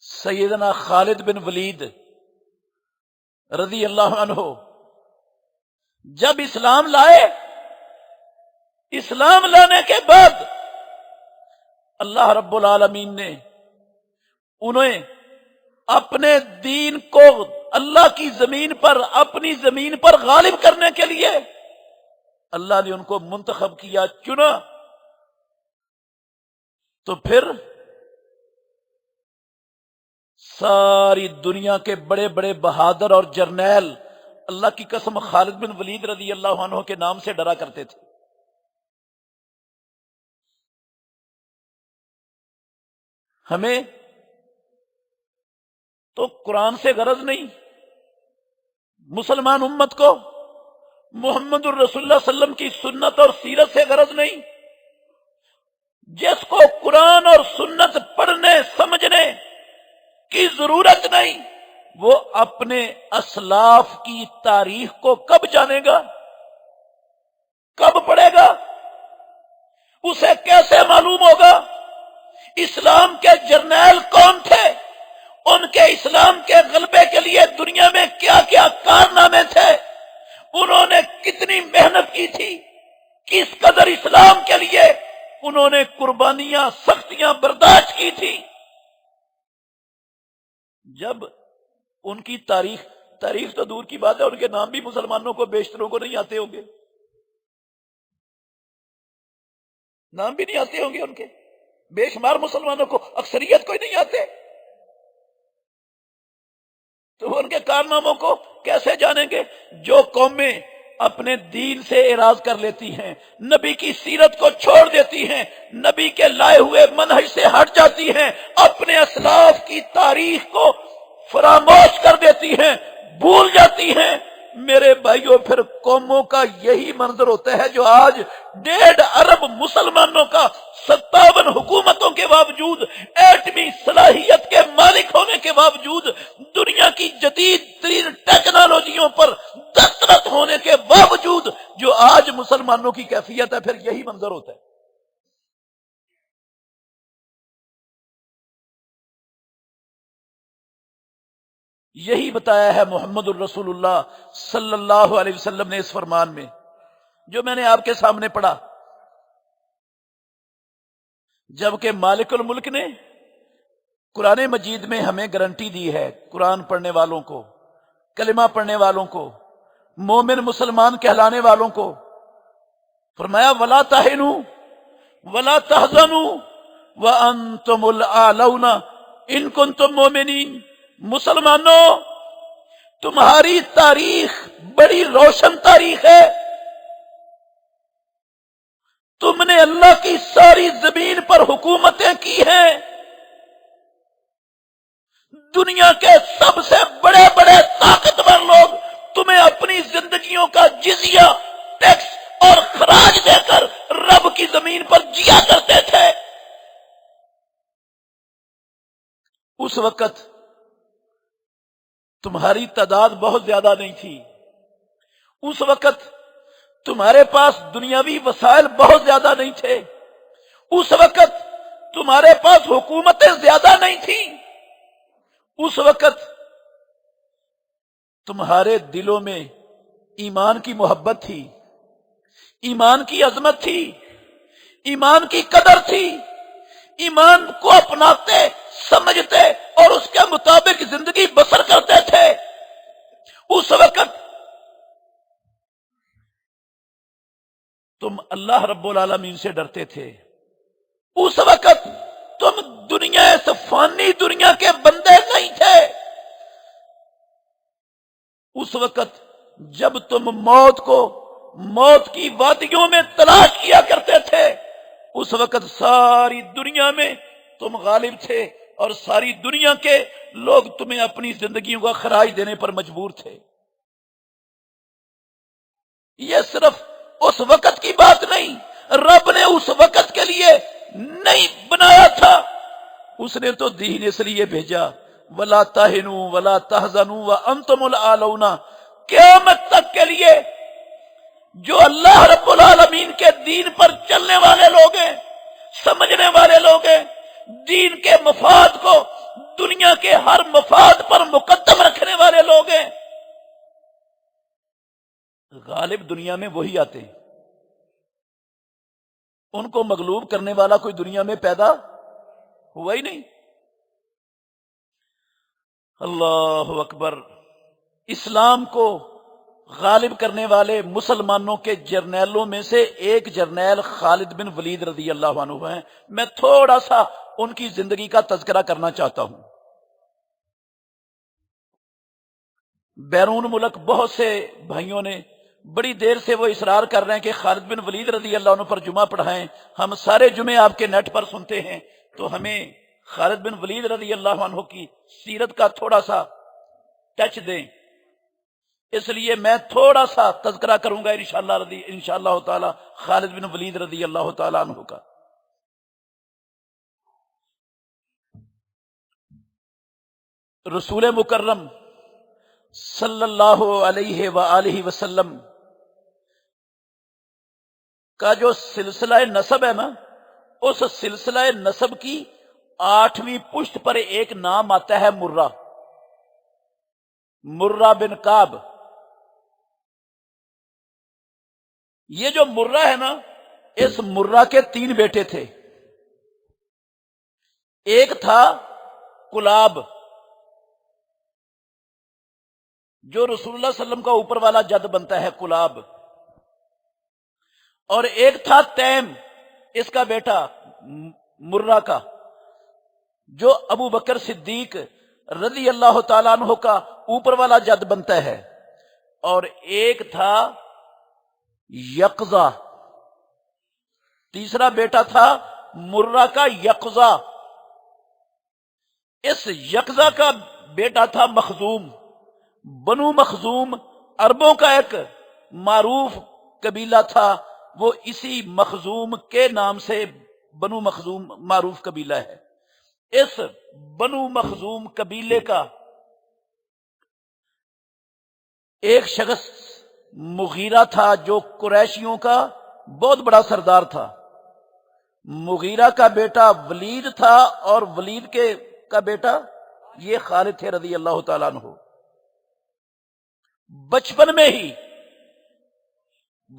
سیدنا خالد بن ولید رضی اللہ عنہ جب اسلام لائے، اسلام لانے کے بعد اللہ رب العالمین نے انہیں اپنے دین کو اللہ کی زمین پر، اپنی زمین پر غالب کرنے کے لیے اللہ نے ان کو منتخب کیا، چنا۔ تو پھر ساری دنیا کے بڑے بڑے بہادر اور جرنیل اللہ کی قسم خالد بن ولید رضی اللہ عنہ کے نام سے ڈرا کرتے تھے۔ ہمیں تو قرآن سے غرض نہیں، مسلمان امت کو محمد الرسول اللہ صلی اللہ علیہ وسلم کی سنت اور سیرت سے غرض نہیں۔ جس کو قرآن اور سنت پڑھنے سمجھنے کی ضرورت نہیں، وہ اپنے اسلاف کی تاریخ کو کب جانے گا، کب پڑھے گا، اسے کیسے معلوم ہوگا اسلام کے جرنیل کون تھے، ان کے اسلام کے غلبے کے لیے دنیا میں کیا کیا کارنامے تھے، انہوں نے کتنی محنت کی تھی، کس قدر اسلام کے لیے انہوں نے قربانیاں، سختیاں برداشت کی تھی۔ جب ان کی تاریخ تو دور کی بات ہے، ان کے نام بھی مسلمانوں کو بیشتروں کو نہیں آتے ہوں گے، نام بھی نہیں آتے ہوں گے ان کے، بے شمار مسلمانوں کو، اکثریت کو ہی نہیں آتے، تو وہ ان کے کارناموں کو کیسے جانیں گے؟ جو قومیں اپنے دین سے اعراض کر لیتی ہیں، نبی کی سیرت کو چھوڑ دیتی ہیں، نبی کے لائے ہوئے منہج سے ہٹ جاتی ہیں، اپنے اسلاف کی تاریخ کو فراموش کر دیتی ہیں، بھول جاتی ہیں، میرے بھائیوں پھر قوموں کا یہی منظر ہوتا ہے جو آج 1.5 ارب مسلمانوں کا 57 حکومتوں کے باوجود، ایٹمی صلاحیت کے مالک ہونے کے باوجود، دنیا کی جدید ترین ٹیکنالوجیوں پر دسترس ہونے کے باوجود جو آج مسلمانوں کی کیفیت ہے، پھر یہی منظر ہوتا ہے۔ یہی بتایا ہے محمد الرسول اللہ صلی اللہ علیہ وسلم نے اس فرمان میں جو میں نے آپ کے سامنے پڑھا، جبکہ مالک الملک نے قرآن مجید میں ہمیں گارنٹی دی ہے، قرآن پڑھنے والوں کو، کلمہ پڑھنے والوں کو، مومن مسلمان کہلانے والوں کو، فرمایا وَلَا تَهِنُوا وَلَا تَحْزَنُوا وَأَنْتُمُ الْأَعْلَوْنَ إِن كُنتُم مُؤْمِنِينَ۔ مسلمانوں، تمہاری تاریخ بڑی روشن تاریخ ہے، تم نے اللہ کی ساری زمین پر حکومتیں کی ہیں، دنیا کے سب سے بڑے بڑے طاقتور لوگ تمہیں اپنی زندگیوں کا جزیہ، ٹیکس اور خراج دے کر رب کی زمین پر جیا کرتے تھے۔ اس وقت تمہاری تعداد بہت زیادہ نہیں تھی، اس وقت تمہارے پاس دنیاوی وسائل بہت زیادہ نہیں تھے، اس وقت تمہارے پاس حکومتیں زیادہ نہیں تھیں، اس وقت تمہارے دلوں میں ایمان کی محبت تھی، ایمان کی عظمت تھی، ایمان کی قدر تھی، ایمان کو اپناتے، سمجھتے اور اس کے مطابق زندگی بسر کرتے تھے۔ اس وقت تم اللہ رب العالمین سے ڈرتے تھے، اس وقت تم دنیا اس فانی دنیا کے بندے نہیں تھے، اس وقت جب تم موت کو موت کی وادیوں میں تلاش کیا کرتے تھے، اس وقت ساری دنیا میں تم غالب تھے اور ساری دنیا کے لوگ تمہیں اپنی زندگیوں کا خراج دینے پر مجبور تھے۔ یہ صرف اس وقت کی بات نہیں، رب نے اس وقت کے لیے نہیں بنایا تھا، اس نے تو دین اس لیے بھیجا وَلَا تَهِنُوا وَلَا تَحْزَنُوا وَأَنْتُمُ الْأَعْلَوْنَ، قیامت تک کے لیے جو اللہ رب العالمین کے دین پر چلنے والے لوگ ہیں، سمجھنے والے لوگ ہیں، دین کے مفاد کو، دنیا کے ہر مفاد پر مقدم رکھنے والے لوگ ہیں۔ غالب دنیا میں وہی آتے ہیں، ان کو مغلوب کرنے والا کوئی دنیا میں پیدا ہوا ہی نہیں۔ اللہ اکبر۔ اسلام کو غالب کرنے والے مسلمانوں کے جرنیلوں میں سے ایک جرنیل خالد بن ولید رضی اللہ عنہ ہیں۔ میں تھوڑا سا ان کی زندگی کا تذکرہ کرنا چاہتا ہوں۔ بیرون ملک بہت سے بھائیوں نے بڑی دیر سے وہ اصرار کر رہے ہیں کہ خالد بن ولید رضی اللہ عنہ پر جمعہ پڑھائیں۔ ہم سارے جمعے آپ کے نیٹ پر سنتے ہیں، تو ہمیں خالد بن ولید رضی اللہ عنہ کی سیرت کا تھوڑا سا ٹچ دیں۔ اس لیے میں تھوڑا سا تذکرہ کروں گا انشاءاللہ تعالی خالد بن ولید رضی اللہ تعالی عنہ کا۔ رسول مکرم صلی اللہ علیہ وآلہ وسلم کا جو سلسلہ نسب ہے نا، اس سلسلہ نسب کی 8ویں پشت پر ایک نام آتا ہے مرہ، مرہ بن کعب۔ یہ جو مرہ ہے نا، اس مرہ کے 3 بیٹے تھے۔ ایک تھا کلاب، جو رسول اللہ صلی اللہ علیہ وسلم کا اوپر والا جد بنتا ہے، کلاب۔ اور ایک تھا تیم، اس کا بیٹا مرہ کا، جو ابو بکر صدیق رضی اللہ تعالیٰ عنہ کا اوپر والا جد بنتا ہے۔ اور ایک تھا یقظہ، تیسرا بیٹا تھا مرہ کا یقظہ۔ اس یقظہ کا بیٹا تھا مخزوم۔ بنو مخزوم عربوں کا ایک معروف قبیلہ تھا، وہ اسی مخزوم کے نام سے بنو مخزوم معروف قبیلہ ہے۔ اس بنو مخزوم قبیلے کا ایک شخص مغیرہ تھا، جو قریشیوں کا بہت بڑا سردار تھا۔ مغیرہ کا بیٹا ولید تھا، اور ولید کا بیٹا یہ خالد تھے رضی اللہ تعالیٰ عنہ۔ بچپن میں ہی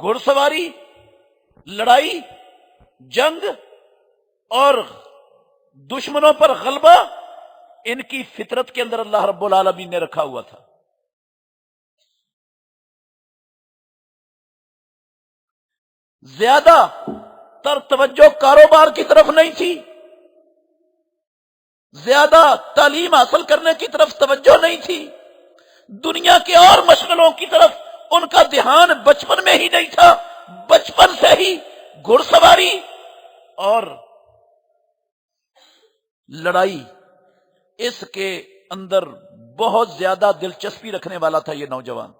گھڑ سواری، لڑائی، جنگ اور دشمنوں پر غلبہ ان کی فطرت کے اندر اللہ رب العالمین نے رکھا ہوا تھا۔ زیادہ تر توجہ کاروبار کی طرف نہیں تھی، زیادہ تعلیم حاصل کرنے کی طرف توجہ نہیں تھی، دنیا کے اور مشغلوں کی طرف ان کا دھیان بچپن میں ہی نہیں تھا۔ بچپن سے ہی گھڑ سواری اور لڑائی، اس کے اندر بہت زیادہ دلچسپی رکھنے والا تھا یہ نوجوان۔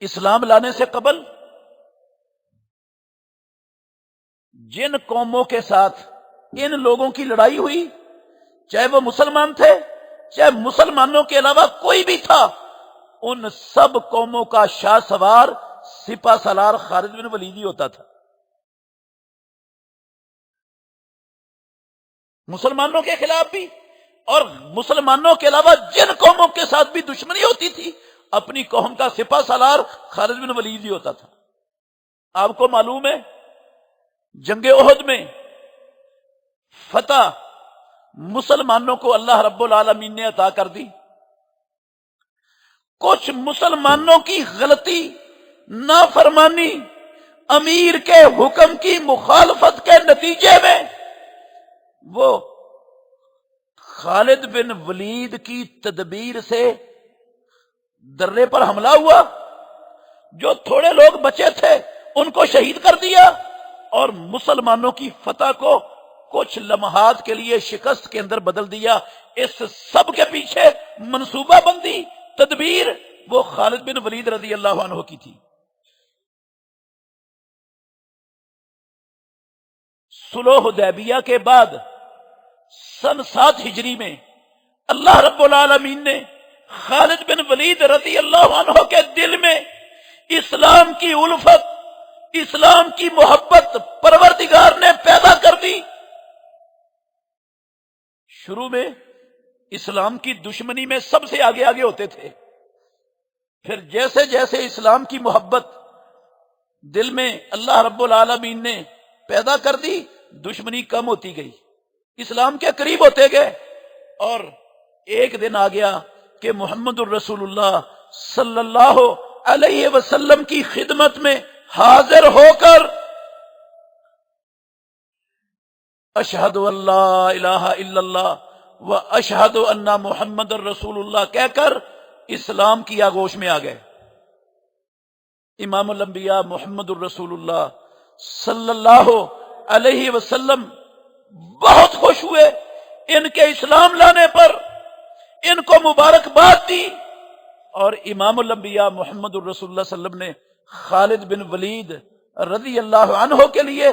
اسلام لانے سے قبل جن قوموں کے ساتھ ان لوگوں کی لڑائی ہوئی، چاہے وہ مسلمان تھے، چاہے مسلمانوں کے علاوہ کوئی بھی تھا، ان سب قوموں کا شاہ سوار سپہ سالار خالد بن ولید ہی ہوتا تھا۔ مسلمانوں کے خلاف بھی اور مسلمانوں کے علاوہ جن قوموں کے ساتھ بھی دشمنی ہوتی تھی، اپنی قوم کا سپہ سالار خالد بن ولید ہی ہوتا تھا۔ آپ کو معلوم ہے جنگ احد میں فتح مسلمانوں کو اللہ رب العالمین نے عطا کر دی۔ کچھ مسلمانوں کی غلطی، نافرمانی، امیر کے حکم کی مخالفت کے نتیجے میں وہ خالد بن ولید کی تدبیر سے درے پر حملہ ہوا۔ جو تھوڑے لوگ بچے تھے ان کو شہید کر دیا، اور مسلمانوں کی فتح کو کچھ لمحات کے لیے شکست کے اندر بدل دیا۔ اس سب کے پیچھے منصوبہ بندی، تدبیر وہ خالد بن ولید رضی اللہ عنہ کی تھی۔ صلح حدیبیہ کے بعد سن 7 ہجری میں اللہ رب العالمین نے خالد بن ولید رضی اللہ عنہ کے دل میں اسلام کی الفت، اسلام کی محبت پروردگار نے پیدا کر دی۔ شروع میں اسلام کی دشمنی میں سب سے آگے آگے ہوتے تھے، پھر جیسے جیسے اسلام کی محبت دل میں اللہ رب العالمین نے پیدا کر دی، دشمنی کم ہوتی گئی، اسلام کے قریب ہوتے گئے، اور ایک دن آ گیا کہ محمد الرسول اللہ صلی اللہ علیہ وسلم کی خدمت میں حاضر ہو کر اشہد ان لا الہ الا اللہ و اشہد ان محمد الرسول اللہ کہہ کر اسلام کی آغوش میں آ گئے۔ امام الانبیاء محمد الرسول اللہ صلی اللہ علیہ وسلم بہت خوش ہوئے ان کے اسلام لانے پر، ان کو مبارکباد دی، اور امام الانبیاء محمد الرسول اللہ صلی اللہ علیہ وسلم نے خالد بن ولید رضی اللہ عنہ کے لیے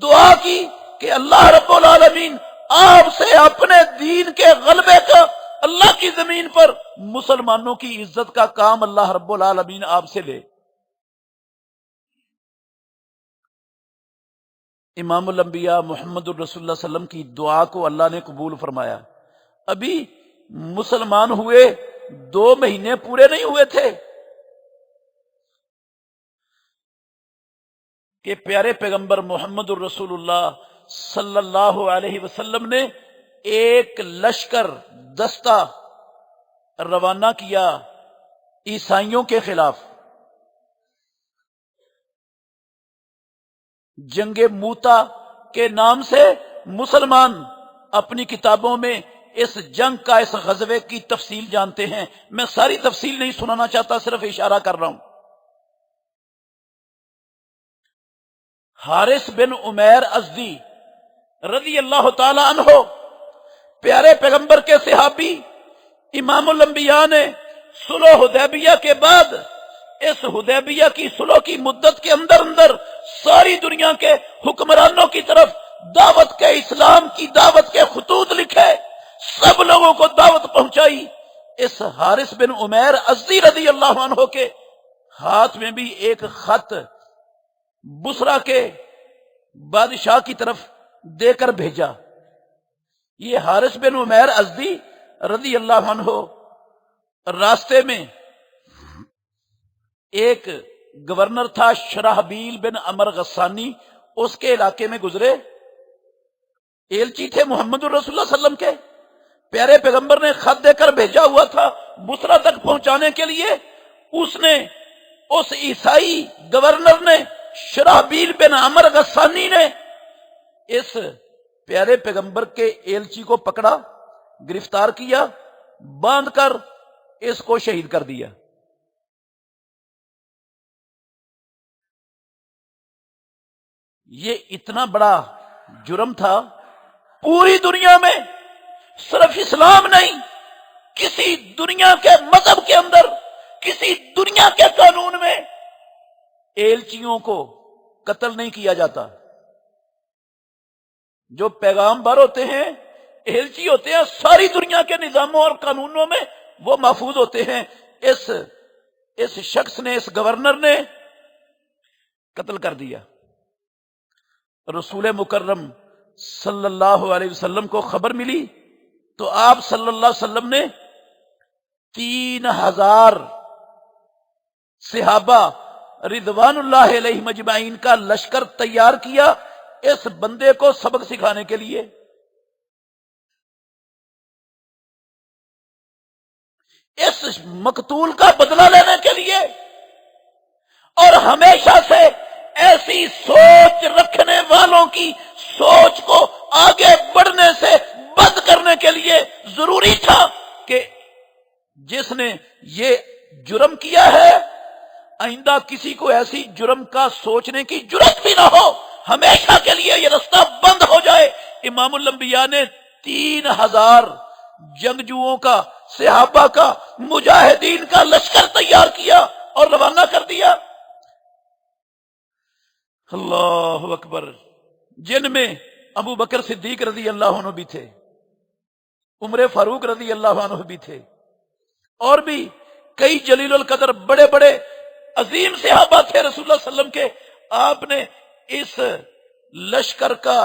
دعا کی کہ اللہ رب العالمین آپ سے اپنے دین کے غلبے کا، اللہ کی زمین پر مسلمانوں کی عزت کا کام اللہ رب العالمین آپ سے لے۔ امام الانبیاء محمد الرسول اللہ صلی اللہ علیہ وسلم کی دعا کو اللہ نے قبول فرمایا۔ ابھی مسلمان ہوئے 2 مہینے پورے نہیں ہوئے تھے کہ پیارے پیغمبر محمد الرسول اللہ صلی اللہ علیہ وسلم نے ایک لشکر دستہ روانہ کیا عیسائیوں کے خلاف۔ جنگ موتا کے نام سے مسلمان اپنی کتابوں میں اس جنگ کا، اس غزوے کی تفصیل جانتے ہیں، میں ساری تفصیل نہیں سنانا چاہتا، صرف اشارہ کر رہا ہوں۔ حارث بن عمیر ازدی رضی اللہ تعالی عنہ پیارے پیغمبر کے صحابی، امام الانبیاء نے صلح حدیبیہ کے بعد اس حدیبیہ کی صلح کی مدت کے اندر اندر ساری دنیا کے حکمرانوں کی طرف دعوت کے، اسلام کی دعوت کے خطوط لکھے، سب لوگوں کو دعوت پہنچائی۔ اس حارث بن عمیر ازدی رضی اللہ عنہ کے ہاتھ میں بھی ایک خط بصرہ کے بادشاہ کی طرف دے کر بھیجا۔ یہ حارث بن عمیر ازدی رضی اللہ عنہ راستے میں ایک گورنر تھا شرحبیل بن عمر غسانی، اس کے علاقے میں گزرے، ایلچی تھے محمد الرسول اللہ صلی اللہ علیہ وسلم کے، پیارے پیغمبر نے خط دے کر بھیجا ہوا تھا بصرہ تک پہنچانے کے لیے۔ اس عیسائی گورنر نے، شرحبیل بن عمر غسانی نے اس پیارے پیغمبر کے ایلچی کو پکڑا، گرفتار کیا، باندھ کر اس کو شہید کر دیا۔ یہ اتنا بڑا جرم تھا، پوری دنیا میں صرف اسلام نہیں، کسی دنیا کے مذہب کے اندر، کسی دنیا کے قانون میں ایلچیوں کو قتل نہیں کیا جاتا۔ جو پیغام بر ہوتے ہیں، ایلچی ہوتے ہیں، ساری دنیا کے نظاموں اور قانونوں میں وہ محفوظ ہوتے ہیں۔ اس شخص نے، اس گورنر نے قتل کر دیا۔ رسول مکرم صلی اللہ علیہ وسلم کو خبر ملی تو آپ صلی اللہ علیہ وسلم نے 3000 صحابہ رضوان اللہ علیہ مجمعین کا لشکر تیار کیا اس بندے کو سبق سکھانے کے لیے۔ اس مقتول کا بدلہ لینے کے لیے، اور ہمیشہ سے ایسی سوچ رکھنے والوں کی سوچ کو آگے بڑھنے سے بند کرنے کے لیے ضروری تھا کہ جس نے یہ جرم کیا ہے آئندہ کسی کو ایسی جرم کا سوچنے کی جرات بھی نہ ہو، ہمیشہ کے لیے یہ رستہ بند ہو جائے۔ امام الانبیاء نے 3000 جنگجوؤں کا، صحابہ کا، مجاہدین کا لشکر تیار کیا اور روانہ کر دیا۔ اللہ اکبر، جن میں ابو بکر صدیق رضی اللہ عنہ بھی تھے، عمر فاروق رضی اللہ عنہ بھی تھے، اور بھی کئی جلیل القدر بڑے بڑے عظیم صحابہ تھے رسول اللہ صلی اللہ علیہ وسلم کے۔ آپ نے اس لشکر کا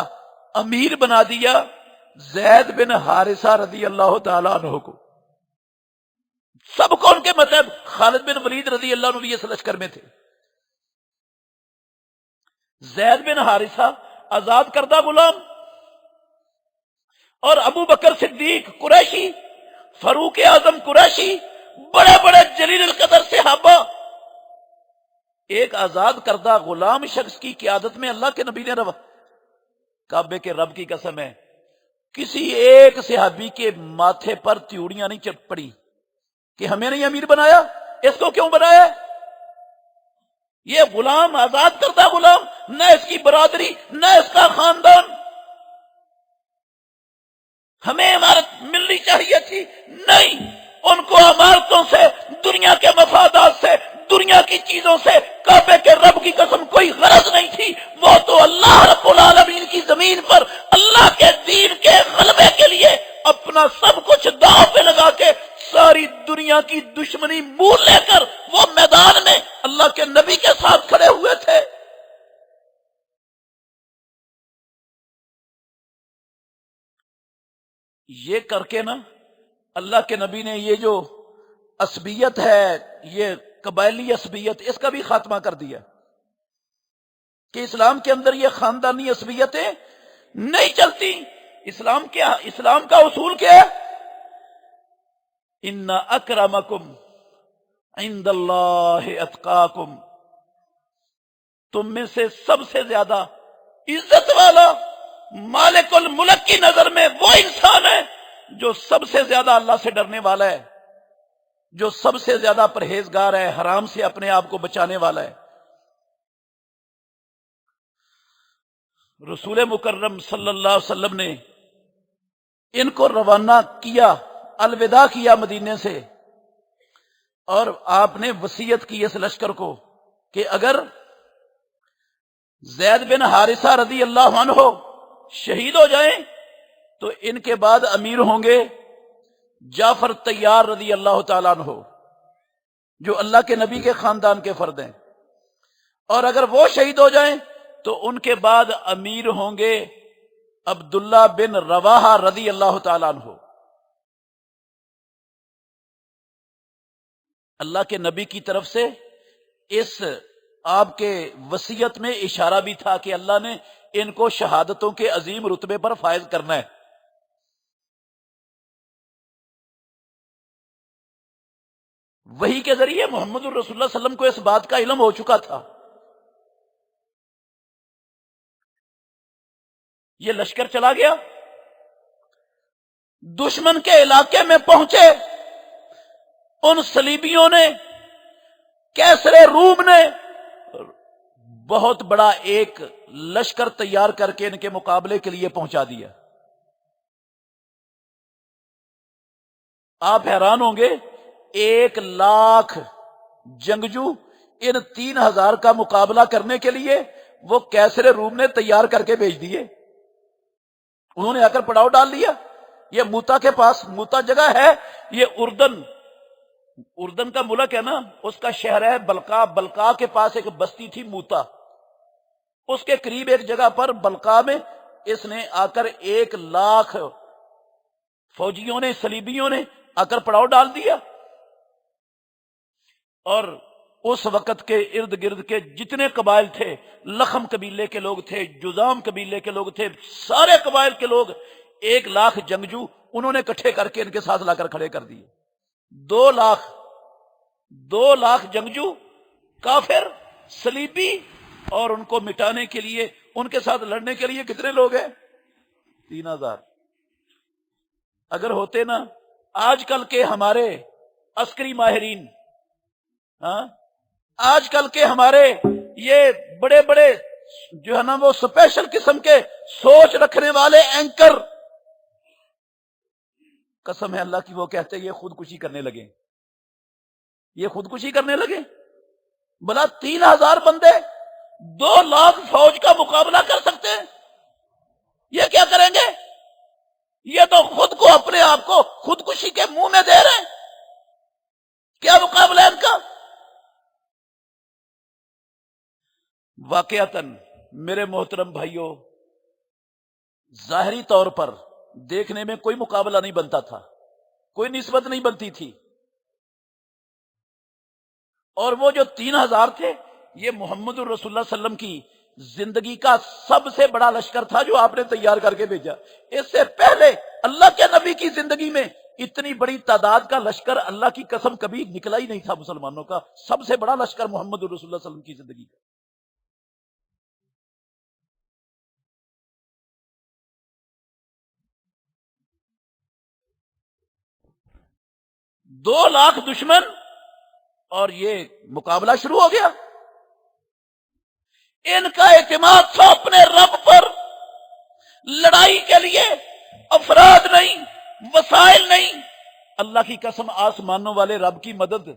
امیر بنا دیا، زید بن حارثہ رضی اللہ تعالیٰ عنہ کو، سب کو ان کے مطلب خالد بن ولید رضی اللہ عنہ بھی اس لشکر میں تھے۔ زید بن حارثہ آزاد کردہ غلام، اور ابو بکر صدیق قریشی، فاروق اعظم قریشی، بڑے بڑے جلیل القدر صحابہ، ایک آزاد کردہ غلام شخص کی قیادت میں اللہ کے نبی نے کعبے کے رب کی قسم ہے کسی ایک صحابی کے ماتھے پر تیوڑیاں نہیں چٹ پڑی کہ ہمیں نہیں امیر بنایا، اس کو کیوں بنایا؟ یہ غلام، آزاد کردہ غلام، نہ اس کی برادری نہ اس کا خاندان، ہمیں عمارت ملنی چاہیے تھی، نہیں، ان کو عمارتوں سے، دنیا کے مفادات سے، دنیا کی چیزوں سے، کعبے کے رب کی قسم کوئی غرض نہیں تھی۔ وہ تو اللہ رب العالمین کی زمین پر اللہ کے دین کے غلبے کے لیے اپنا سب کچھ داؤ پہ لگا کے ساری دنیا کی دشمنی مول لے کر وہ میدان میں اللہ کے نبی کے ساتھ کھڑے ہوئے تھے۔ یہ کر کے نا اللہ کے نبی نے یہ جو عصبیت ہے، یہ قبائلی عصبیت، اس کا بھی خاتمہ کر دیا کہ اسلام کے اندر یہ خاندانی عصبیتیں نہیں چلتی۔ اسلام کا اصول کیا ہے؟ ان اکرمکم عند اللہ اتقاکم، تم میں سے سب سے زیادہ عزت والا مالک الملک کی نظر میں وہ انسان ہے جو سب سے زیادہ اللہ سے ڈرنے والا ہے، جو سب سے زیادہ پرہیزگار ہے، حرام سے اپنے آپ کو بچانے والا ہے۔ رسول مکرم صلی اللہ علیہ وسلم نے ان کو روانہ کیا، الوداع کیا مدینے سے، اور آپ نے وصیت کی اس لشکر کو کہ اگر زید بن حارثہ رضی اللہ عنہ شہید ہو جائیں تو ان کے بعد امیر ہوں گے جعفر طیار رضی اللہ تعالیٰ عنہ، جو اللہ کے نبی کے خاندان کے فرد ہیں، اور اگر وہ شہید ہو جائیں تو ان کے بعد امیر ہوں گے عبداللہ بن رواحہ رضی اللہ تعالیٰ عنہ۔ اللہ کے نبی کی طرف سے اس آپ کے وصیت میں اشارہ بھی تھا کہ اللہ نے ان کو شہادتوں کے عظیم رتبے پر فائز کرنا ہے۔ وحی کے ذریعے محمد الرسول اللہ صلی اللہ علیہ وسلم کو اس بات کا علم ہو چکا تھا۔ یہ لشکر چلا گیا، دشمن کے علاقے میں پہنچے، ان صلیبیوں نے، کیسر روم نے بہت بڑا ایک لشکر تیار کر کے ان کے مقابلے کے لیے پہنچا دیا۔ آپ حیران ہوں گے، 1,00,000 جنگجو ان 3,000 کا مقابلہ کرنے کے لیے وہ کیسر روم نے تیار کر کے بھیج دیے۔ انہوں نے آ کر پڑاؤ ڈال لیا۔ یہ موتا کے پاس، موتا جگہ ہے، یہ اردن کا ملک ہے نا، اس کا شہر ہے بلقا۔ بلقا کے پاس ایک بستی تھی موتا، اس کے قریب ایک جگہ پر بلقا میں اس نے آ کر 1,00,000 فوجیوں نے، صلیبیوں نے آ کر پڑاؤ ڈال دیا، اور اس وقت کے ارد گرد کے جتنے قبائل تھے، لخم قبیلے کے لوگ تھے، جذام قبیلے کے لوگ تھے، سارے قبائل کے لوگ 1,00,000 جنگجو انہوں نے اکٹھے کر کے ان کے ساتھ لا کر کھڑے کر دیے۔ 2,00,000 جنگجو، کافر، صلیبی، اور ان کو مٹانے کے لیے، ان کے ساتھ لڑنے کے لیے کتنے لوگ ہیں؟ 3,000۔ اگر ہوتے نا آج کل کے ہمارے عسکری ماہرین، آج کل کے ہمارے یہ بڑے بڑے جو ہے نا وہ اسپیشل قسم کے سوچ رکھنے والے اینکر، قسم ہے اللہ کی، وہ کہتے ہیں یہ خودکشی کرنے لگے، یہ خودکشی کرنے لگے۔ بلا 3,000 بندے 2,00,000 فوج کا مقابلہ کر سکتے ہیں، یہ کیا کریں گے؟ یہ تو خود کو، اپنے آپ کو خودکشی کے منہ میں دے رہے ہیں۔ کیا مقابلہ ہے ان کا؟ واقعتاً میرے محترم بھائیوں، ظاہری طور پر دیکھنے میں کوئی مقابلہ نہیں بنتا تھا، کوئی نسبت نہیں بنتی تھی. اور وہ جو 3000 تھے یہ محمد الرسول اللہ صلی اللہ علیہ وسلم کی زندگی کا سب سے بڑا لشکر تھا جو آپ نے تیار کر کے بھیجا. اس سے پہلے اللہ کے نبی کی زندگی میں اتنی بڑی تعداد کا لشکر اللہ کی قسم کبھی نکلا ہی نہیں تھا مسلمانوں کا. سب سے بڑا لشکر محمد الرسول اللہ صلی اللہ علیہ وسلم کی زندگی کا. دو لاکھ دشمن اور یہ مقابلہ شروع ہو گیا. ان کا اعتماد تھا اپنے رب پر. لڑائی کے لیے افراد نہیں، وسائل نہیں، اللہ کی قسم آسمانوں والے رب کی مدد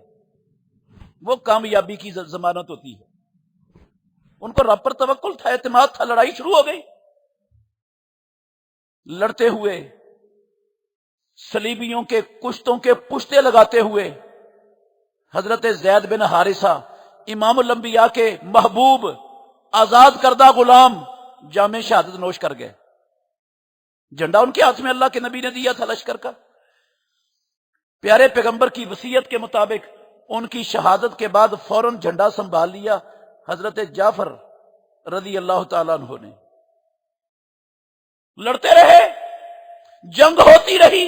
وہ کامیابی کی ضمانت ہوتی ہے. ان کو رب پر توکل تھا، اعتماد تھا. لڑائی شروع ہو گئی. لڑتے ہوئے صلیبیوں کے کشتوں کے پشتے لگاتے ہوئے حضرت زید بن حارثہ امام الانبیاء کے محبوب آزاد کردہ غلام جام شہادت نوش کر گئے. جھنڈا ان کے ہاتھ میں اللہ کے نبی نے دیا تھا لشکر کا. پیارے پیغمبر کی وصیت کے مطابق ان کی شہادت کے بعد فوراً جھنڈا سنبھال لیا حضرت جعفر رضی اللہ تعالیٰ عنہ نے. لڑتے رہے، جنگ ہوتی رہی،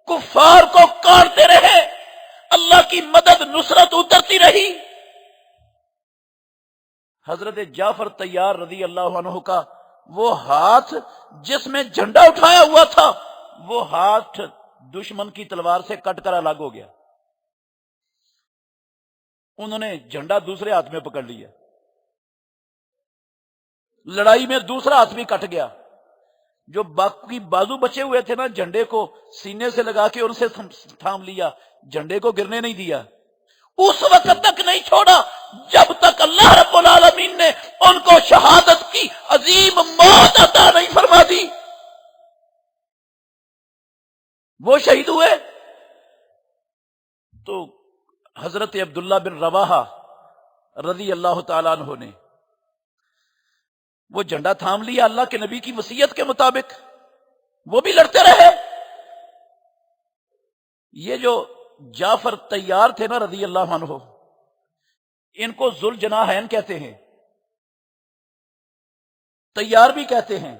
کفار کو کاٹتے رہے، اللہ کی مدد نصرت اترتی رہی. حضرت جعفر طیار رضی اللہ عنہ کا وہ ہاتھ جس میں جھنڈا اٹھایا ہوا تھا وہ ہاتھ دشمن کی تلوار سے کٹ کر الگ ہو گیا. انہوں نے جھنڈا دوسرے ہاتھ میں پکڑ لیا. لڑائی میں دوسرا ہاتھ بھی کٹ گیا. جو باقی بازو بچے ہوئے تھے نا جھنڈے کو سینے سے لگا کے ان سے تھام لیا، جھنڈے کو گرنے نہیں دیا. اس وقت تک نہیں چھوڑا جب تک اللہ رب العالمین نے ان کو شہادت کی عظیم موت عطا نہیں فرما دی. وہ شہید ہوئے تو حضرت عبداللہ بن رواحہ رضی اللہ تعالیٰ عنہ نے وہ جھنڈا تھام لیا اللہ کے نبی کی وصیت کے مطابق. وہ بھی لڑتے رہے. یہ جو جعفر طیار تھے نا رضی اللہ عنہ، ان کو ذوالجناحین کہتے ہیں، طیار بھی کہتے ہیں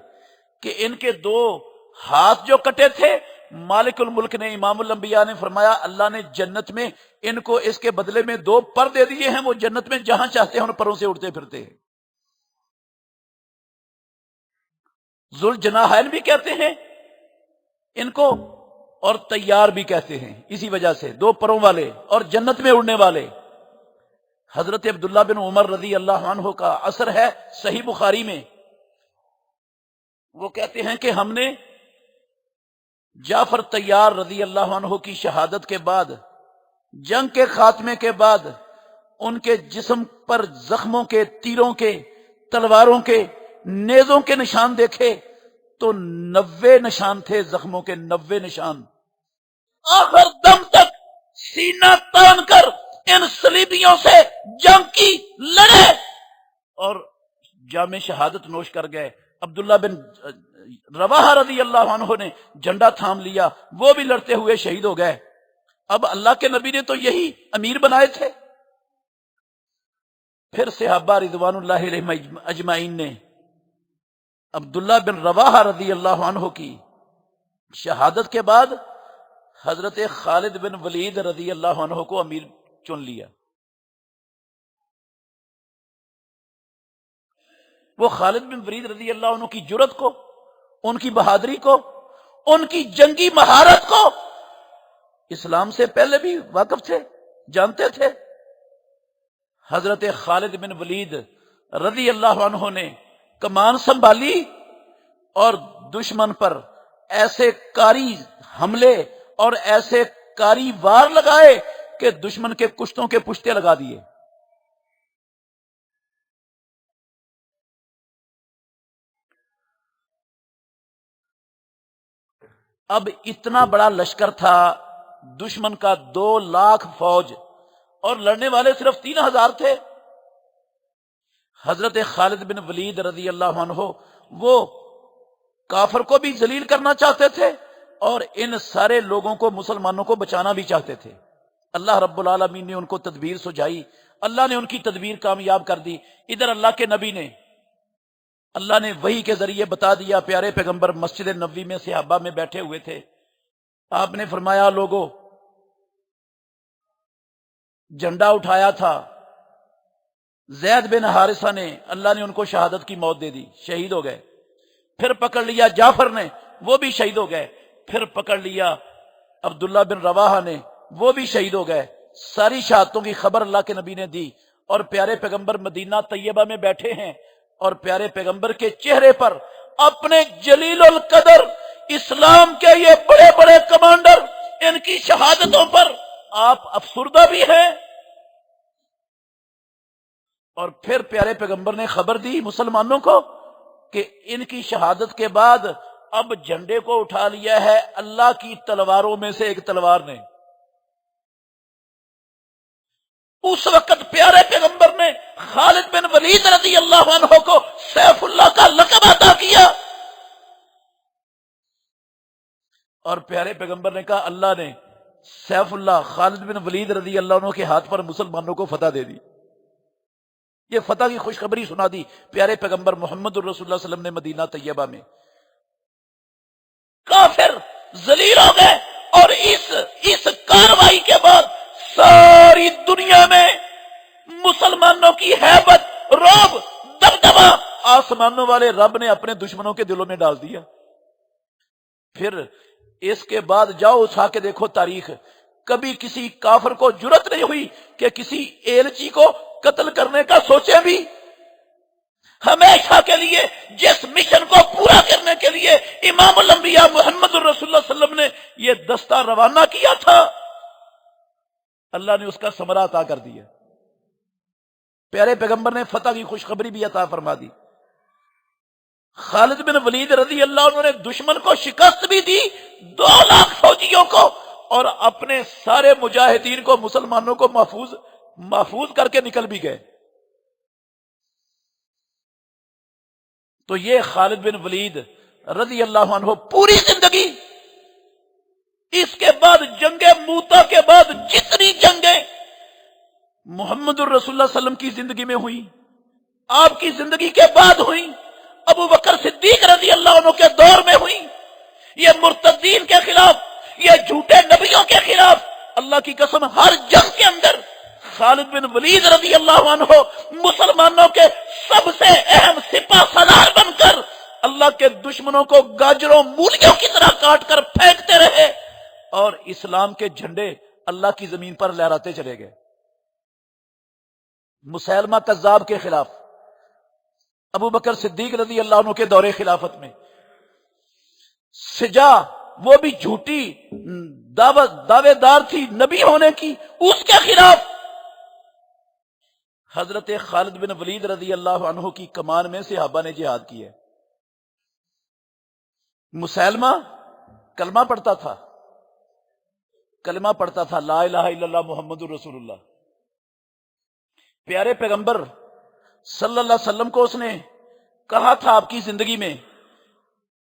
کہ ان کے دو ہاتھ جو کٹے تھے مالک الملک نے، امام الانبیاء نے فرمایا اللہ نے جنت میں ان کو اس کے بدلے میں 2 پر دے دیے ہیں. وہ جنت میں جہاں چاہتے ہیں ان پروں سے اڑتے پھرتے ہیں. ذوالجناحین بھی کہتے ہیں ان کو اور طیار بھی کہتے ہیں اسی وجہ سے 2 پروں والے اور جنت میں اڑنے والے. حضرت عبداللہ بن عمر رضی اللہ عنہ کا اثر ہے صحیح بخاری میں. وہ کہتے ہیں کہ ہم نے جعفر طیار رضی اللہ عنہ کی شہادت کے بعد، جنگ کے خاتمے کے بعد ان کے جسم پر زخموں کے، تیروں کے، تلواروں کے، نیزوں کے نشان دیکھے تو 90 نشان تھے، زخموں کے 90 نشان. آخر دم تک سینہ تان کر ان صلیبیوں سے جنگ کی، لڑے اور جام شہادت نوش کر گئے. عبداللہ بن رواحہ رضی اللہ عنہ نے جھنڈا تھام لیا، وہ بھی لڑتے ہوئے شہید ہو گئے. اب اللہ کے نبی نے تو یہی امیر بنائے تھے. پھر صحابہ رضوان اللہ علیہم اجمعین نے عبداللہ بن رواحہ رضی اللہ عنہ کی شہادت کے بعد حضرت خالد بن ولید رضی اللہ عنہ کو امیر چن لیا. وہ خالد بن ولید رضی اللہ عنہ کی جرأت کو، ان کی بہادری کو، ان کی جنگی مہارت کو اسلام سے پہلے بھی واقف تھے، جانتے تھے. حضرت خالد بن ولید رضی اللہ عنہ نے کمان سنبھالی اور دشمن پر ایسے کاری حملے اور ایسے کاری وار لگائے کہ دشمن کے کشتوں کے پشتے لگا دیے. اب اتنا بڑا لشکر تھا دشمن کا، 2 لاکھ فوج، اور لڑنے والے صرف 3000 تھے. حضرت خالد بن ولید رضی اللہ عنہ وہ کافر کو بھی ذلیل کرنا چاہتے تھے اور ان سارے لوگوں کو مسلمانوں کو بچانا بھی چاہتے تھے۔ اللہ رب العالمین نے ان کو تدبیر سجائی، اللہ نے ان کی تدبیر کامیاب کر دی۔ ادھر اللہ کے نبی نے، اللہ نے وحی کے ذریعے بتا دیا، پیارے پیغمبر مسجد نبوی میں صحابہ میں بیٹھے ہوئے تھے، آپ نے فرمایا لوگوں، جھنڈا اٹھایا تھا زید بن حارثہ نے، اللہ نے ان کو شہادت کی موت دے دی، شہید ہو گئے۔ پھر پکڑ لیا جعفر نے، وہ بھی شہید ہو گئے۔ پھر پکڑ لیا عبداللہ بن رواحہ نے، وہ بھی شہید ہو گئے۔ ساری شہادتوں کی خبر اللہ کے نبی نے دی، اور پیارے پیغمبر مدینہ طیبہ میں بیٹھے ہیں، اور پیارے پیغمبر کے چہرے پر اپنے جلیل القدر اسلام کے یہ بڑے بڑے کمانڈر، ان کی شہادتوں پر آپ افسردہ بھی ہیں۔ اور پھر پیارے پیغمبر نے خبر دی مسلمانوں کو کہ ان کی شہادت کے بعد اب جھنڈے کو اٹھا لیا ہے اللہ کی تلواروں میں سے ایک تلوار نے۔ اس وقت پیارے پیغمبر نے خالد بن ولید رضی اللہ عنہ کو سیف اللہ کا لقب عطا کیا، اور پیارے پیغمبر نے کہا اللہ نے سیف اللہ خالد بن ولید رضی اللہ عنہ کے ہاتھ پر مسلمانوں کو فتح دے دی۔ یہ فتح کی خوشخبری سنا دی پیارے پیغمبر محمد الرسول اللہ صلی اللہ علیہ وسلم نے مدینہ طیبہ میں۔ کافر ذلیل ہو گئے، اور اس کاروائی کے بعد ساری دنیا میں مسلمانوں کی ہیبت، رعب، دبدبہ آسمانوں والے رب نے اپنے دشمنوں کے دلوں میں ڈال دیا۔ پھر اس کے بعد جاؤ اٹھا کے دیکھو تاریخ، کبھی کسی کافر کو جرت نہیں ہوئی کہ کسی ایلچی کو قتل کرنے کا سوچے بھی۔ ہمیشہ کے لیے جس مشن کو پورا کرنے کے لیے امام الانبیاء محمد الرسول اللہ صلی اللہ علیہ وسلم نے یہ دستہ روانہ کیا تھا، اللہ نے اس کا ثمرہ عطا کر دیا۔ پیارے پیغمبر نے فتح کی خوشخبری بھی عطا فرما دی۔ خالد بن ولید رضی اللہ عنہ نے دشمن کو شکست بھی دی، 2 لاکھ فوجیوں کو، اور اپنے سارے مجاہدین کو، مسلمانوں کو محفوظ کر کے نکل بھی گئے۔ تو یہ خالد بن ولید رضی اللہ عنہ پوری زندگی، اس کے بعد جنگ موتا کے بعد جتنی جنگیں محمد الرسول اللہ صلی اللہ علیہ وسلم کی زندگی میں ہوئی، آپ کی زندگی کے بعد ہوئی، ابو بکر صدیق رضی اللہ عنہ کے دور میں ہوئی، یہ مرتدین کے خلاف، یہ جھوٹے نبیوں کے خلاف، اللہ کی قسم ہر جنگ کے اندر خالد بن ولید رضی اللہ عنہ مسلمانوں کے سب سے اہم سپہ سالار بن کر اللہ کے دشمنوں کو گاجروں مولیوں کی طرح کاٹ کر پھینکتے رہے، اور اسلام کے جھنڈے اللہ کی زمین پر لہراتے چلے گئے۔ مسیلمہ کذاب کے خلاف ابو بکر صدیق رضی اللہ عنہ کے دور خلافت میں، سجا وہ بھی جھوٹی دعوے دار تھی نبی ہونے کی، اس کے خلاف حضرت خالد بن ولید رضی اللہ عنہ کی کمان میں صحابہ نے جہاد کی ہے۔ مسیلمہ کلمہ پڑھتا تھا، لا الہ الا اللہ محمد الرسول اللہ۔ پیارے پیغمبر صلی اللہ علیہ وسلم کو اس نے کہا تھا آپ کی زندگی میں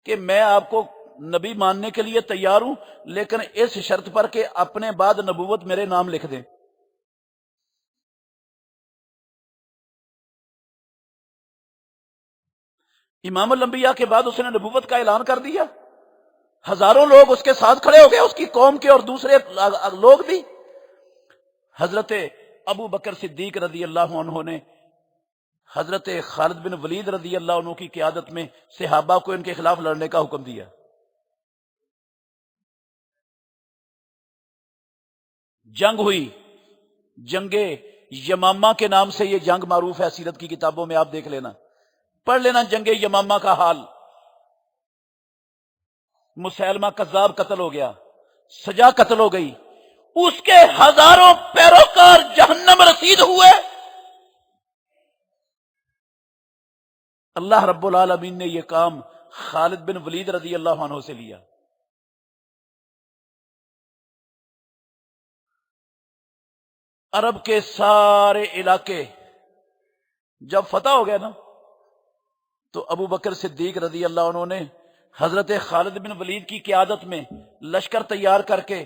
کہ میں آپ کو نبی ماننے کے لیے تیار ہوں، لیکن اس شرط پر کہ اپنے بعد نبوت میرے نام لکھ دیں۔ امام الانبیاء کے بعد اس نے نبوت کا اعلان کر دیا، ہزاروں لوگ اس کے ساتھ کھڑے ہو گئے، اس کی قوم کے اور دوسرے لوگ بھی۔ حضرت ابو بکر صدیق رضی اللہ عنہ نے حضرت خالد بن ولید رضی اللہ عنہ کی قیادت میں صحابہ کو ان کے خلاف لڑنے کا حکم دیا۔ جنگ ہوئی، جنگ یمامہ کے نام سے یہ جنگ معروف ہے، سیرت کی کتابوں میں آپ دیکھ لینا، پڑھ لینا جنگ یمامہ کا حال۔ مسیلمہ کذاب قتل ہو گیا، سجا قتل ہو گئی، اس کے ہزاروں پیروکار جہنم رسید ہوئے۔ اللہ رب العالمین نے یہ کام خالد بن ولید رضی اللہ عنہ سے لیا۔ عرب کے سارے علاقے جب فتح ہو گئے نا، تو ابو بکر صدیق رضی اللہ عنہ نے حضرت خالد بن ولید کی قیادت میں لشکر تیار کر کے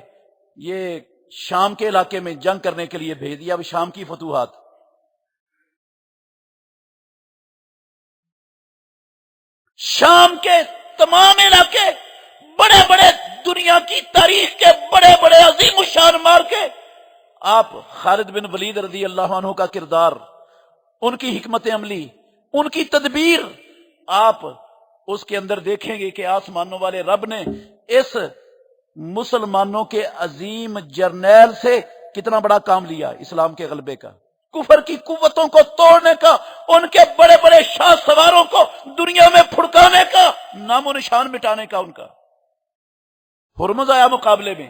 یہ شام کے علاقے میں جنگ کرنے کے لیے بھیج دیا. اب شام کی فتوحات. شام کے تمام علاقے بڑے بڑے دنیا کی تاریخ کے بڑے بڑے عظیم الشان مار کے آپ خالد بن ولید رضی اللہ عنہ کا کردار، ان کی حکمت عملی، ان کی تدبیر، آپ اس کے اندر دیکھیں گے کہ آسمانوں والے رب نے اس مسلمانوں کے عظیم جرنیل سے کتنا بڑا کام لیا اسلام کے غلبے کا، کفر کی قوتوں کو توڑنے کا، ان کے بڑے بڑے شاہ سواروں کو دنیا میں پھڑکانے کا، نام و نشان مٹانے کا. ان کا ہرمز آیا مقابلے میں،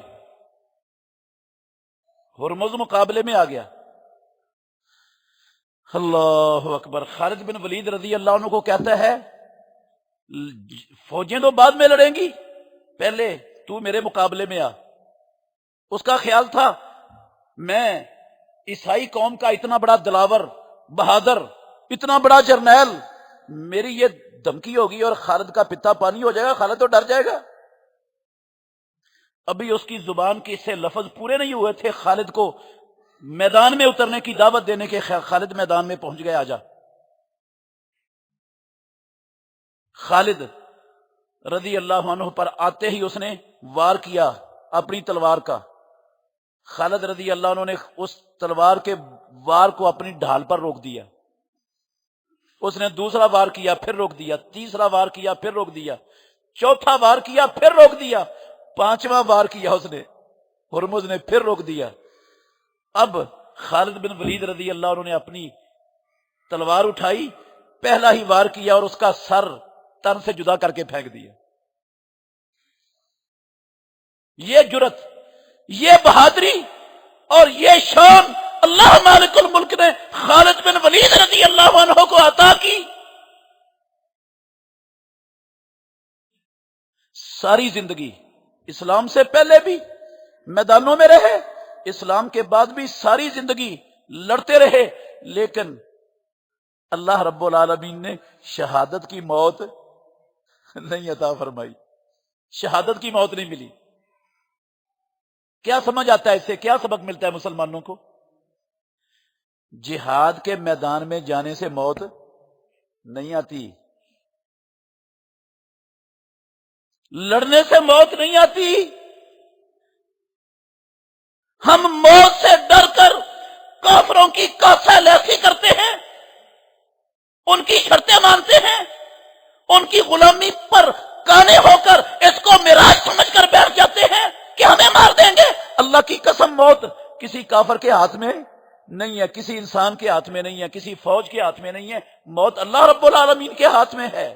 ہرمز مقابلے میں آ گیا. اللہ اکبر. خالد بن ولید رضی اللہ عنہ کو کہتا ہے فوجیں تو بعد میں لڑیں گی، پہلے تو میرے مقابلے میں آ. اس کا خیال تھا میں عیسائی قوم کا اتنا بڑا دلاور بہادر، اتنا بڑا جرنیل، میری یہ دھمکی ہوگی اور خالد کا پتا پانی ہو جائے گا، خالد تو ڈر جائے گا. ابھی اس کی زبان کے سے لفظ پورے نہیں ہوئے تھے خالد کو میدان میں اترنے کی دعوت دینے کے. خالد میدان میں پہنچ گئے. آجا. خالد رضی اللہ عنہ پر آتے ہی اس نے وار کیا اپنی تلوار کا. خالد رضی اللہ عنہ نے اس تلوار کے وار کو اپنی ڈھال پر روک دیا. اس نے دوسرا وار کیا پھر روک دیا، تیسرا وار کیا پھر روک دیا، چوتھا وار کیا پھر روک دیا، پانچواں وار کیا اس نے، ہرمز نے پھر روک دیا. اب خالد بن ولید رضی اللہ عنہ نے اپنی تلوار اٹھائی، پہلا ہی وار کیا اور اس کا سر تن سے جدا کر کے پھینک دیا. یہ جرت، یہ بہادری اور یہ شان اللہ مالک الملک نے خالد بن ولید رضی اللہ عنہ کو عطا کی. ساری زندگی اسلام سے پہلے بھی میدانوں میں رہے، اسلام کے بعد بھی ساری زندگی لڑتے رہے، لیکن اللہ رب العالمین نے شہادت کی موت نہیں عطا فرمائی، شہادت کی موت نہیں ملی. کیا سمجھ آتا ہے اس سے؟ کیا سبق ملتا ہے مسلمانوں کو؟ جہاد کے میدان میں جانے سے موت نہیں آتی، لڑنے سے موت نہیں آتی. ہم موت سے ڈر کر کافروں کی کاسہ لیسی کرتے ہیں، ان کی شرطیں مانتے ہیں، ان کی غلامی پر کانے ہو کر اس کو معراج سمجھ کر بیٹھ جاتے ہیں کہ ہمیں مار دیں گے. اللہ کی قسم موت کسی کافر کے ہاتھ میں نہیں ہے، کسی انسان کے ہاتھ میں نہیں ہے، کسی فوج کے ہاتھ میں نہیں ہے. موت اللہ رب العالمین کے ہاتھ میں ہے.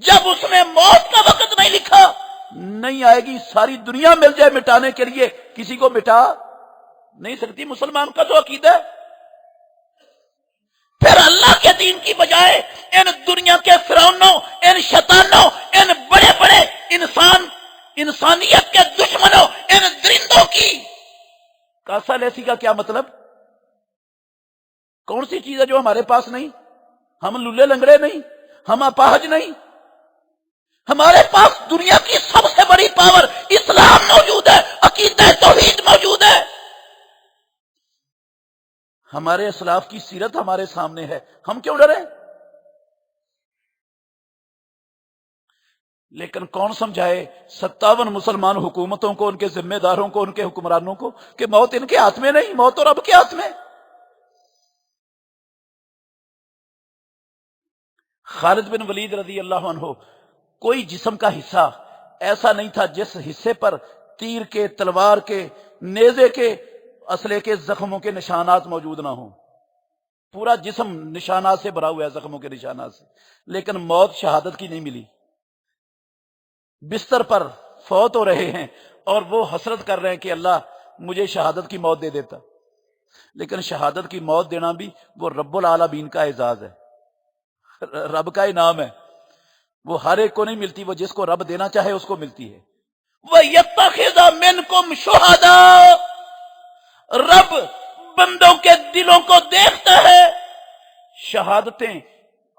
جب اس نے موت کا وقت نہیں لکھا، نہیں آئے گی، ساری دنیا مل جائے مٹانے کے لیے، کسی کو مٹا نہیں سکتی. مسلمان کا تو عقیدہ ہے. پھر اللہ کے دین کی بجائے ان دنیا کے فرعونوں، ان شیطانوں، ان بڑے بڑے انسانیت کے دشمنوں، ان درندوں کی کاسا لیسی کا کیا مطلب؟ کون سی چیز ہے جو ہمارے پاس نہیں؟ ہم لولے لنگڑے نہیں، ہم اپاہج نہیں. ہمارے پاس دنیا کی سب سے بڑی پاور اسلام موجود ہے، عقیدہ توحید موجود ہے. ہمارے اسلاف کی سیرت ہمارے سامنے ہے، ہم کیوں ڈریں؟ لیکن کون سمجھائے 57 مسلمان حکومتوں کو، ان کے ذمہ داروں کو، ان کے حکمرانوں کو کہ موت ان کے ہاتھ میں نہیں، موت تو رب کے ہاتھ میں. خالد بن ولید رضی اللہ عنہ کوئی جسم کا حصہ ایسا نہیں تھا جس حصے پر تیر کے، تلوار کے، نیزے کے، اسلحے کے زخموں کے نشانات موجود نہ ہوں. پورا جسم نشانات سے بھرا ہوا ہے، زخموں کے نشانات سے. لیکن موت شہادت کی نہیں ملی. بستر پر فوت ہو رہے ہیں اور وہ حسرت کر رہے ہیں کہ اللہ مجھے شہادت کی موت دے دیتا. لیکن شہادت کی موت دینا بھی وہ رب العالمین کا اعزاز ہے، رب کا انعام ہے. وہ ہر ایک کو نہیں ملتی، وہ جس کو رب دینا چاہے اس کو ملتی ہے. وَيَتَّخِذَ مِنْكُمْ شُهَدَاءَ، رب بندوں کے دلوں کو دیکھتا ہے. شہادتیں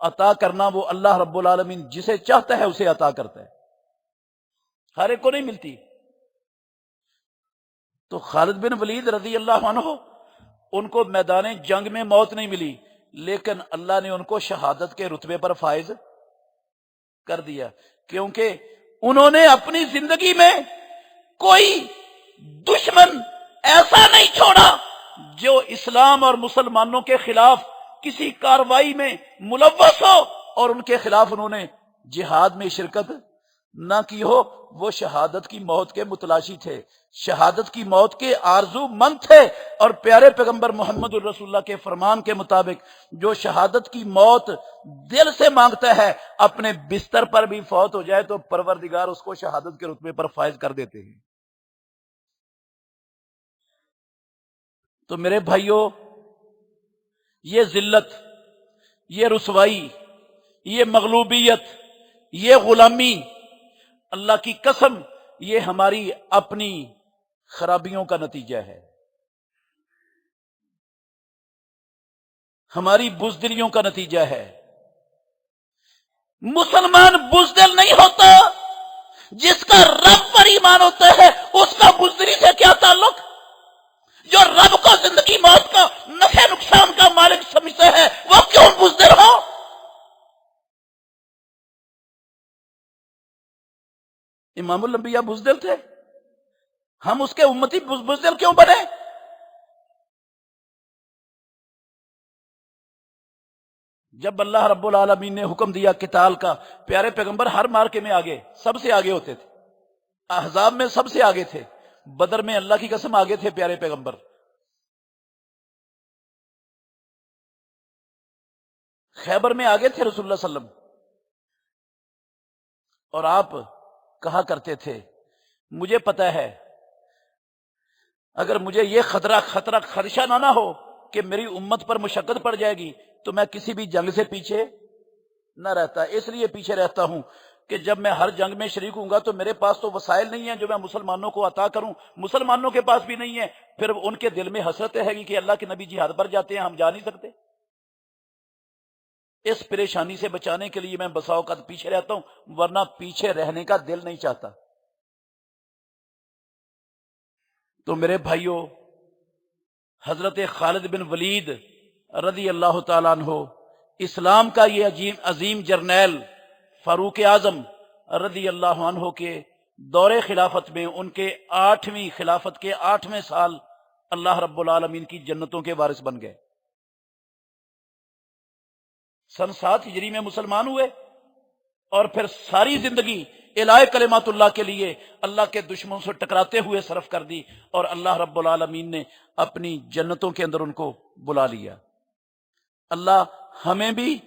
عطا کرنا وہ اللہ رب العالمین جسے چاہتا ہے اسے عطا کرتا ہے، ہر ایک کو نہیں ملتی۔ تو خالد بن ولید رضی اللہ عنہ، ان کو میدان جنگ میں موت نہیں ملی، لیکن اللہ نے ان کو شہادت کے رتبے پر فائز کر دیا، کیونکہ انہوں نے اپنی زندگی میں کوئی دشمن ایسا نہیں چھوڑا جو اسلام اور مسلمانوں کے خلاف کسی کاروائی میں ملوث ہو اور ان کے خلاف انہوں نے جہاد میں شرکت نہ کی ہو۔ وہ شہادت کی موت کے متلاشی تھے، شہادت کی موت کے آرزو مند تھے، اور پیارے پیغمبر محمد الرسول اللہ کے فرمان کے مطابق جو شہادت کی موت دل سے مانگتا ہے، اپنے بستر پر بھی فوت ہو جائے تو پروردگار اس کو شہادت کے رتبے پر فائز کر دیتے ہیں۔ تو میرے بھائیوں، یہ ذلت، یہ رسوائی، یہ مغلوبیت، یہ غلامی، اللہ کی قسم یہ ہماری اپنی خرابیوں کا نتیجہ ہے، ہماری بزدلیوں کا نتیجہ ہے۔ مسلمان بزدل نہیں ہوتا، جس کا رب پر ایمان ہوتا ہے اس کا بزدلی سے کیا تعلق؟ جو رب کو زندگی موت کا نفع نقصان کا مالک سمجھتے ہیں وہ کیوں بزدل ہو؟ امام الانبیاء بزدل تھے، ہم اس کے امتی بزدل کیوں بنے؟ جب اللہ رب العالمین نے حکم دیا قتال کا، پیارے پیغمبر ہر مارکے میں آگے، سب سے آگے ہوتے تھے، احزاب میں سب سے آگے تھے، بدر میں اللہ کی قسم آگے تھے پیارے پیغمبر، خیبر میں آگے تھے رسول اللہ صلی اللہ علیہ وسلم، اور آپ کہا کرتے تھے مجھے پتا ہے اگر مجھے یہ خدشہ نہ ہو کہ میری امت پر مشقت پڑ جائے گی تو میں کسی بھی جنگ سے پیچھے نہ رہتا، اس لیے پیچھے رہتا ہوں کہ جب میں ہر جنگ میں شریک ہوں گا تو میرے پاس تو وسائل نہیں ہیں جو میں مسلمانوں کو عطا کروں، مسلمانوں کے پاس بھی نہیں ہے، پھر ان کے دل میں حسرت ہے گی کہ اللہ کے نبی جہاد پر جاتے ہیں ہم جا نہیں سکتے۔ اس پریشانی سے بچانے کے لیے میں بسا اوقات پیچھے رہتا ہوں، ورنہ پیچھے رہنے کا دل نہیں چاہتا۔ تو میرے بھائیوں، حضرت خالد بن ولید رضی اللہ تعالیٰ عنہ، اسلام کا یہ عظیم جرنیل فاروق اعظم رضی اللہ عنہ کے دور خلافت میں، ان کے 8ویں خلافت کے 8ویں سال اللہ رب العالمین کی جنتوں کے وارث بن گئے۔ سن 7 ہجری میں مسلمان ہوئے، اور پھر ساری زندگی الہی کلمات اللہ کے لیے اللہ کے دشمنوں سے ٹکراتے ہوئے صرف کر دی، اور اللہ رب العالمین نے اپنی جنتوں کے اندر ان کو بلا لیا۔ اللہ ہمیں بھی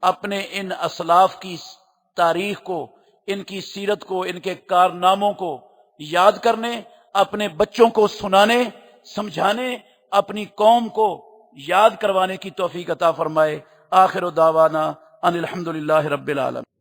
اپنے ان اسلاف کی تاریخ کو، ان کی سیرت کو، ان کے کارناموں کو یاد کرنے، اپنے بچوں کو سنانے، سمجھانے، اپنی قوم کو یاد کروانے کی توفیق عطا فرمائے۔ آخر دعوانا ان الحمدللہ رب العالمین۔